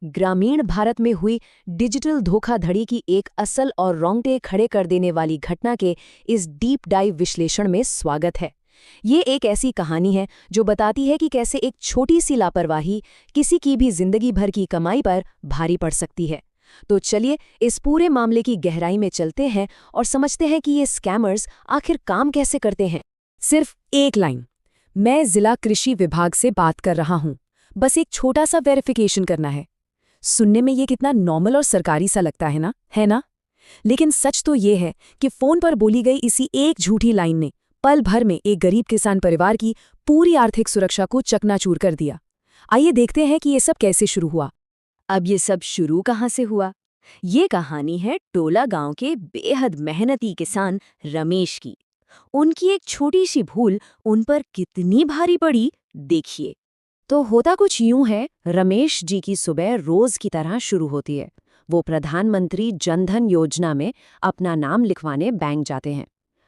ग्रामीण भारत में हुई डिजिटल धोखाधड़ी की एक असल और रोंगटे खड़े कर देने वाली घटना के इस डीप डाइव विश्लेषण में स्वागत है। ये एक ऐसी कहानी है जो बताती है कि कैसे एक छोटी सी लापरवाही किसी की भी जिंदगी भर की कमाई पर भारी पड़ सकती है। तो चलिए इस पूरे मामले की गहराई में चलते हैं और समझते हैं कि ये स्कैमर्स आखिर काम कैसे करते हैं। सिर्फ एक लाइन, मैं जिला कृषि विभाग से बात कर रहा हूँ, बस एक छोटा सा वेरिफिकेशन करना है। सुनने में ये कितना नॉर्मल और सरकारी सा लगता है ना? लेकिन सच तो ये है कि फोन पर बोली गई इसी एक झूठी लाइन ने पल भर में एक गरीब किसान परिवार की पूरी आर्थिक सुरक्षा को चकनाचूर कर दिया। आइए देखते हैं कि ये सब कैसे शुरू हुआ। अब ये सब शुरू कहाँ से हुआ? ये कहानी है टोला गांव के बेहद मेहनती किसान रमेश की। उनकी एक छोटी सी भूल उन पर कितनी भारी पड़ी, देखिए। तो होता कुछ यूं है, रमेश जी की सुबह रोज की तरह शुरू होती है। वो प्रधानमंत्री जनधन योजना में अपना नाम लिखवाने बैंक जाते हैं।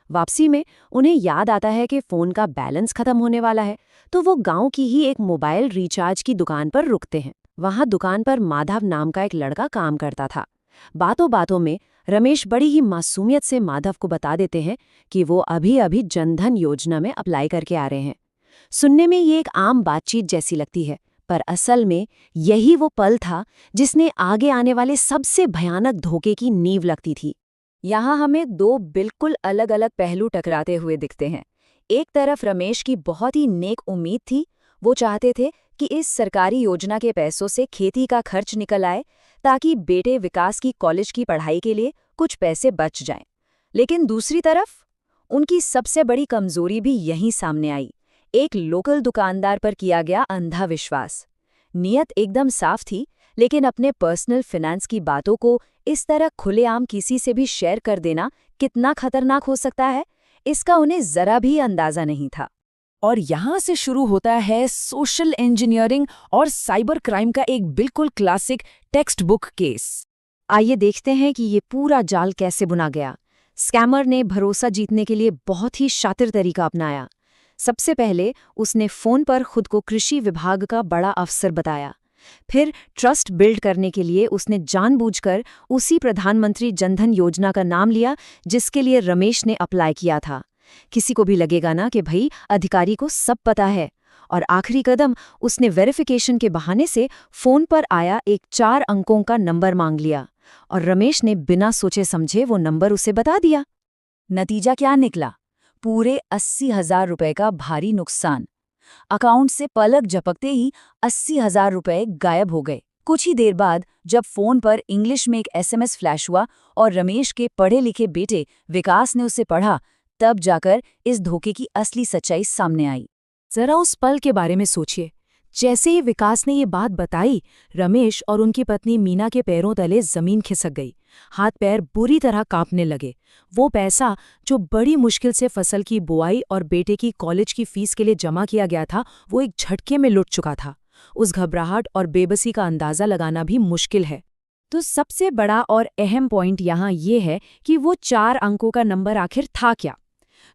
वापसी में उन्हें याद आता है कि फ़ोन का बैलेंस खत्म होने वाला है, तो वो गांव की ही एक मोबाइल रिचार्ज की दुकान पर रुकते हैं। वहां दुकान पर माधव नाम का एक लड़का काम करता था। बातों बातों में रमेश बड़ी ही मासूमियत से माधव को बता देते हैं कि वो अभी अभी जनधन योजना में अप्लाई करके आ रहे हैं। सुनने में ये एक आम बातचीत जैसी लगती है, पर असल में यही वो पल था जिसने आगे आने वाले सबसे भयानक धोखे की नींव लगती थी। यहाँ हमें दो बिल्कुल अलग अलग पहलू टकराते हुए दिखते हैं। एक तरफ रमेश की बहुत ही नेक उम्मीद थी। वो चाहते थे कि इस सरकारी योजना के पैसों से खेती का खर्च निकल आए, ताकि बेटे विकास की कॉलेज की पढ़ाई के लिए कुछ पैसे बच जाएं। लेकिन दूसरी तरफ उनकी सबसे बड़ी कमजोरी भी यहीं सामने आई, एक लोकल दुकानदार पर किया गया अंधा विश्वास। नियत एकदम साफ थी, लेकिन अपने पर्सनल फिनेंस की बातों को इस तरह खुलेआम किसी से भी शेयर कर देना कितना खतरनाक हो सकता है, इसका उन्हें जरा भी अंदाजा नहीं था। और यहाँ से शुरू होता है सोशल इंजीनियरिंग और साइबर क्राइम का एक बिल्कुल क्लासिक टेक्स्ट बुक केस। आइए देखते हैं कि ये पूरा जाल कैसे बुना गया। स्कैमर ने भरोसा जीतने के लिए बहुत ही शातिर तरीका अपनाया। सबसे पहले उसने फोन पर खुद को कृषि विभाग का बड़ा अफसर बताया। फिर ट्रस्ट बिल्ड करने के लिए उसने जानबूझकर उसी प्रधानमंत्री जनधन योजना का नाम लिया जिसके लिए रमेश ने अप्लाई किया था। किसी को भी लगेगा ना कि भाई अधिकारी को सब पता है। और आखिरी कदम, उसने वेरिफिकेशन के बहाने से फोन पर आया एक 4 अंकों का नंबर मांग लिया और रमेश ने बिना सोचे समझे वो नंबर उसे बता दिया। नतीजा क्या निकला? पूरे 80,000 रुपए का भारी नुकसान। अकाउंट से पलक झपकते ही 80,000 रुपए गायब हो गए। कुछ ही देर बाद जब फोन पर इंग्लिश में एक एसएमएस फ्लैश हुआ और रमेश के पढ़े लिखे बेटे विकास ने उसे पढ़ा, तब जाकर इस धोखे की असली सच्चाई सामने आई। जरा उस पल के बारे में सोचिए। जैसे ही विकास ने ये बात बताई, रमेश और उनकी पत्नी मीना के पैरों तले जमीन खिसक गई। हाथ पैर बुरी तरह कांपने लगे। वो पैसा जो बड़ी मुश्किल से फसल की बुआई और बेटे की कॉलेज की फीस के लिए जमा किया गया था, वो एक झटके में लुट चुका था। उस घबराहट और बेबसी का अंदाजा लगाना भी मुश्किल है। तो सबसे बड़ा और अहम पॉइंट यहाँ ये है कि वो 4 अंकों का नंबर आखिर था क्या?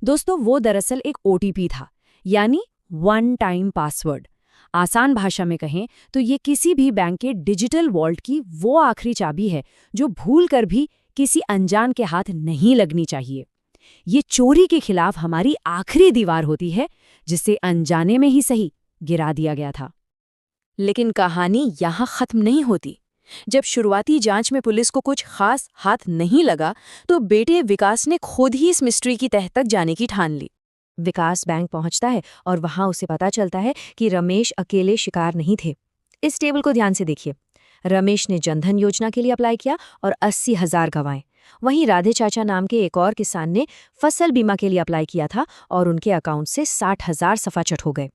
दोस्तों, वो दरअसल एक ओटीपी था, यानी वन टाइम पासवर्ड। आसान भाषा में कहें तो ये किसी भी बैंक के डिजिटल वॉल्ट की वो आखिरी चाबी है जो भूलकर भी किसी अनजान के हाथ नहीं लगनी चाहिए। ये चोरी के खिलाफ हमारी आखिरी दीवार होती है, जिसे अनजाने में ही सही गिरा दिया गया था। लेकिन कहानी यहाँ खत्म नहीं होती। जब शुरुआती जांच में पुलिस को कुछ खास हाथ नहीं लगा, तो बेटे विकास ने खुद ही इस मिस्ट्री की तह तक जाने की ठान ली। विकास बैंक पहुंचता है और वहां उसे पता चलता है कि रमेश अकेले शिकार नहीं थे। इस टेबल को ध्यान से देखिए। रमेश ने जनधन योजना के लिए अप्लाई किया और 80,000 गंवाए। वहीं राधे चाचा नाम के एक और किसान ने फसल बीमा के लिए अप्लाई किया था और उनके अकाउंट से 60,000 सफाचट हो गए।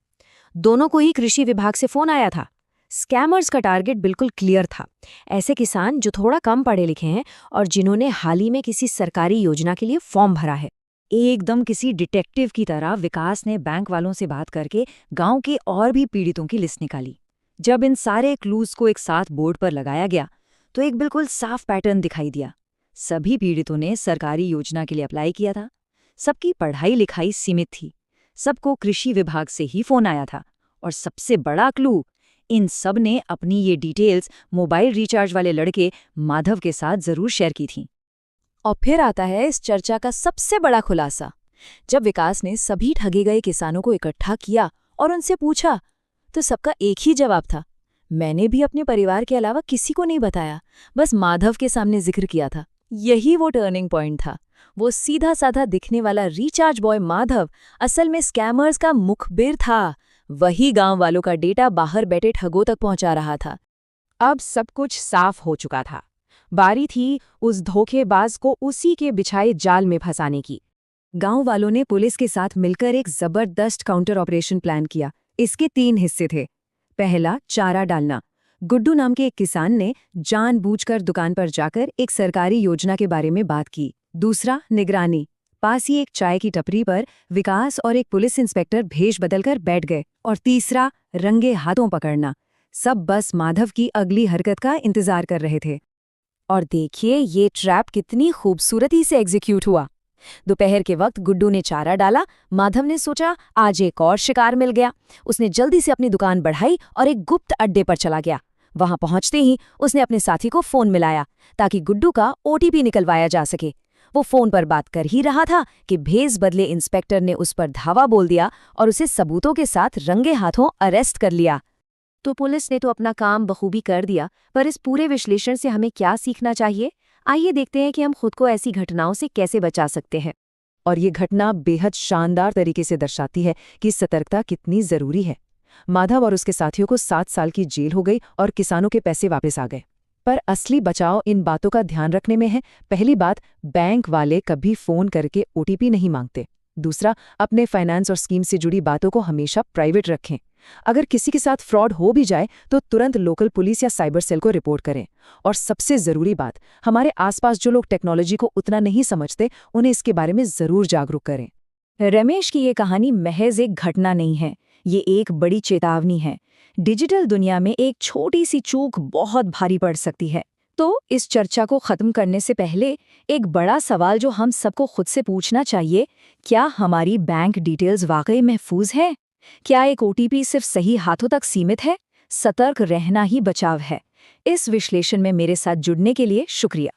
दोनों को ही कृषि विभाग से फोन आया था। स्कैमर्स का टारगेट बिल्कुल क्लियर था। ऐसे किसान जो थोड़ा कम पढ़े लिखे हैं और जिन्होंने हाल ही में किसी सरकारी योजना के लिए फॉर्म भरा है। एकदम किसी डिटेक्टिव की तरह विकास ने बैंक वालों से बात करके गांव के और भी पीड़ितों की लिस्ट निकाली। जब इन सारे क्लूज को एक साथ बोर्ड पर लगाया गया, तो एक बिल्कुल साफ पैटर्न दिखाई दिया। सभी पीड़ितों ने सरकारी योजना के लिए अप्लाई किया था। सबकी पढ़ाई लिखाई सीमित थी। सबको कृषि विभाग से ही फोन आया था। और सबसे बड़ा क्लू, इन सब ने अपनी ये डिटेल्स मोबाइल रिचार्ज वाले लड़के माधव के साथ जरूर शेयर की थीं। और फिर आता है इस चर्चा का सबसे बड़ा खुलासा। जब विकास ने सभी ठगे गए किसानों को इकट्ठा किया और उनसे पूछा, तो सबका एक ही जवाब था, मैंने भी अपने परिवार के अलावा किसी को नहीं बताया, बस माधव के सामने जिक्र किया था। यही वो टर्निंग पॉइंट था। वो सीधा साधा दिखने वाला रिचार्ज बॉय माधव असल में स्कैमर्स का मुखबिर था। वही गांव वालों का डेटा बाहर बैठे ठगों तक पहुंचा रहा था। अब सब कुछ साफ हो चुका था। बारी थी उस धोखेबाज को उसी के बिछाए जाल में फंसाने की। गांव वालों ने पुलिस के साथ मिलकर एक जबरदस्त काउंटर ऑपरेशन प्लान किया। इसके 3 हिस्से थे। पहला, चारा डालना। गुड्डू नाम के एक किसान ने जानबूझकर दुकान पर जाकर एक सरकारी योजना के बारे में बात की। दूसरा, निगरानी। पास ही एक चाय की टपरी पर विकास और एक पुलिस इंस्पेक्टर भेष बदलकर बैठ गए। और तीसरा, रंगे हाथों पकड़ना। सब बस माधव की अगली हरकत का इंतजार कर रहे थे। और देखिए ये ट्रैप कितनी खूबसूरती से एग्जीक्यूट हुआ। दोपहर के वक्त गुड्डू ने चारा डाला। माधव ने सोचा आज एक और शिकार मिल गया। उसने जल्दी से अपनी दुकान बढ़ाई और एक गुप्त अड्डे पर चला गया। वहां पहुंचते ही उसने अपने साथी को फोन मिलाया ताकि गुड्डू का ओटीपी निकलवाया जा सके। वो फोन पर बात कर ही रहा था कि भेस बदले इंस्पेक्टर ने उस पर धावा बोल दिया और उसे सबूतों के साथ रंगे हाथों अरेस्ट कर लिया। तो पुलिस ने तो अपना काम बखूबी कर दिया, पर इस पूरे विश्लेषण से हमें क्या सीखना चाहिए? आइए देखते हैं कि हम खुद को ऐसी घटनाओं से कैसे बचा सकते हैं। और ये घटना बेहद शानदार तरीके से दर्शाती है कि सतर्कता कितनी जरूरी है। माधव और उसके साथियों को 7 साल की जेल हो गई और किसानों के पैसे वापस आ गए। पर असली बचाव इन बातों का ध्यान रखने में है। पहली बात, बैंक वाले कभी फोन करके ओटीपी नहीं मांगते। दूसरा, अपने फाइनेंस और स्कीम से जुड़ी बातों को हमेशा प्राइवेट रखें। अगर किसी के साथ फ्रॉड हो भी जाए तो तुरंत लोकल पुलिस या साइबर सेल को रिपोर्ट करें। और सबसे जरूरी बात, हमारे आसपास जो लोग टेक्नोलॉजी को उतना नहीं समझते, उन्हें इसके बारे में जरूर जागरूक करें। रमेश की ये कहानी महज एक घटना नहीं है, ये एक बड़ी चेतावनी है। डिजिटल दुनिया में एक छोटी सी चूक बहुत भारी पड़ सकती है। तो इस चर्चा को खत्म करने से पहले एक बड़ा सवाल जो हम सबको खुद से पूछना चाहिए, क्या हमारी बैंक डिटेल्स वाकई महफूज है? क्या एक ओटीपी सिर्फ सही हाथों तक सीमित है? सतर्क रहना ही बचाव है। इस विश्लेषण में मेरे साथ जुड़ने के लिए शुक्रिया।